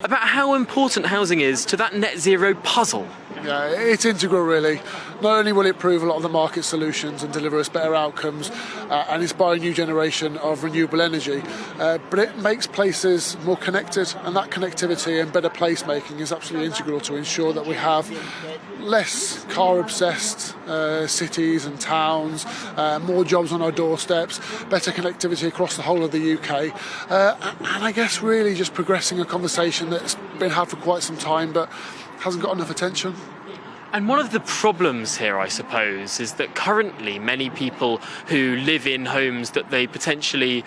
about how important housing is to that net zero puzzle. Yeah, it's integral really. Not only will it improve a lot of the market solutions and deliver us better outcomes and inspire a new generation of renewable energy, but it makes places more connected, and that connectivity and better placemaking is absolutely integral to ensure that we have less car-obsessed cities and towns, more jobs on our doorsteps, better connectivity across the whole of the UK, and I guess really just progressing a conversation that's been had for quite some time but hasn't got enough attention. And one of the problems here, I suppose, is that currently many people who live in homes that they potentially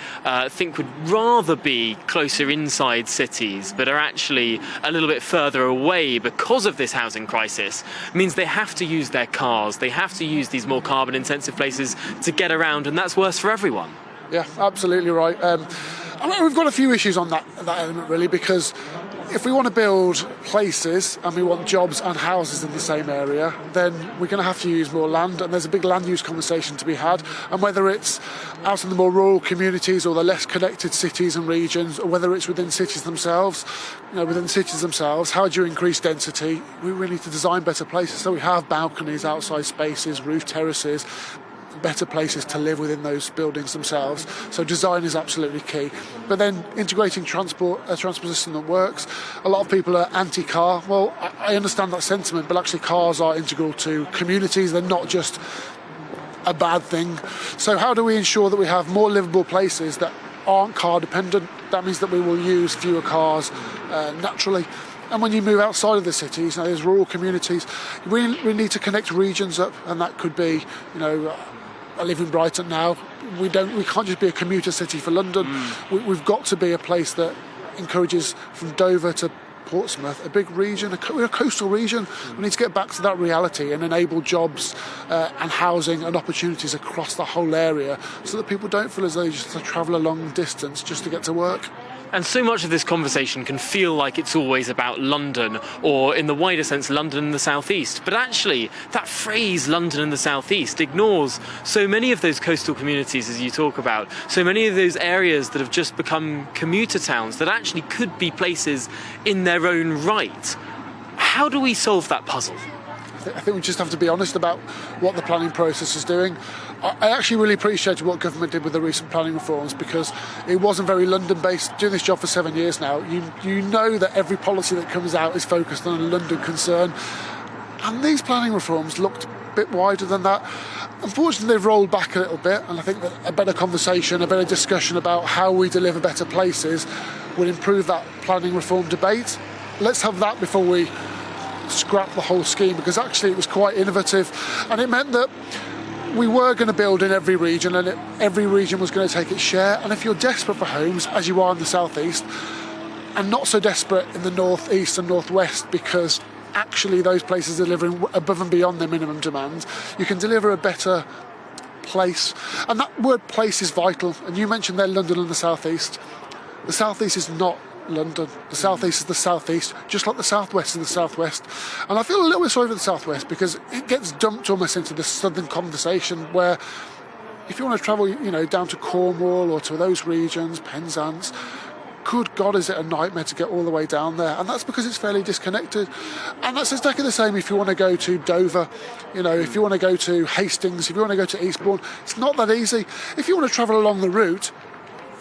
think would rather be closer inside cities, but are actually a little bit further away because of this housing crisis, means they have to use their cars, they have to use these more carbon-intensive places to get around, and that's worse for everyone. Yeah, absolutely right. We've got a few issues on that element, really, because if we want to build places and we want jobs and houses in the same area, then we're going to have to use more land, and there's a big land use conversation to be had. And whether it's out in the more rural communities or the less connected cities and regions, or whether it's within cities themselves, how do you increase density? We really need to design better places so we have balconies, outside spaces, roof terraces, better places to live within those buildings themselves. So design is absolutely key. But then integrating a transport system that works. A lot of people are anti-car. Well, I understand that sentiment, but actually cars are integral to communities. They're not just a bad thing. So how do we ensure that we have more livable places that aren't car dependent? That means that we will use fewer cars naturally. And when you move outside of the cities, there's rural communities, we need to connect regions up, and that could be, I live in Brighton now. We can't just be a commuter city for London. We've got to be a place that encourages from Dover to Portsmouth, a big region, we're a coastal region. We need to get back to that reality and enable jobs and housing and opportunities across the whole area, so that people don't feel as though they just have to travel a long distance just to get to work. And so much of this conversation can feel like it's always about London, or in the wider sense, London and the South East. But actually, that phrase, London and the South East, ignores so many of those coastal communities, as you talk about, so many of those areas that have just become commuter towns that actually could be places in their own right. How do we solve that puzzle? I think we just have to be honest about what the planning process is doing. I actually really appreciated what government did with the recent planning reforms, because it wasn't very London-based. Doing this job for 7 years now, you know that every policy that comes out is focused on a London concern. And these planning reforms looked a bit wider than that. Unfortunately, they've rolled back a little bit, and I think that a better conversation, a better discussion about how we deliver better places would improve that planning reform debate. Let's have that before we scrap the whole scheme, because actually it was quite innovative, and it meant that we were going to build in every region, and every region was going to take its share. And if you're desperate for homes, as you are in the South East, and not so desperate in the North East and North West, because actually those places are delivering above and beyond their minimum demand, you can deliver a better place. And that word place is vital. And you mentioned there London and the South East. The South East is not London. The South East is the South East, just like the South West is the South West. And I feel a little bit sorry for the South West, because it gets dumped almost into this southern conversation, where if you want to travel, down to Cornwall or to those regions, Penzance, good God, is it a nightmare to get all the way down there? And that's because it's fairly disconnected. And that's exactly the same if you want to go to Dover, if you want to go to Hastings, if you want to go to Eastbourne. It's not that easy. If you want to travel along the route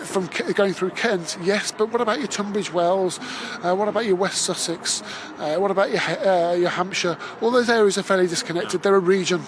from going through Kent, yes, but what about your Tunbridge Wells? What about your West Sussex? What about your Hampshire? All those areas are fairly disconnected. They're a region.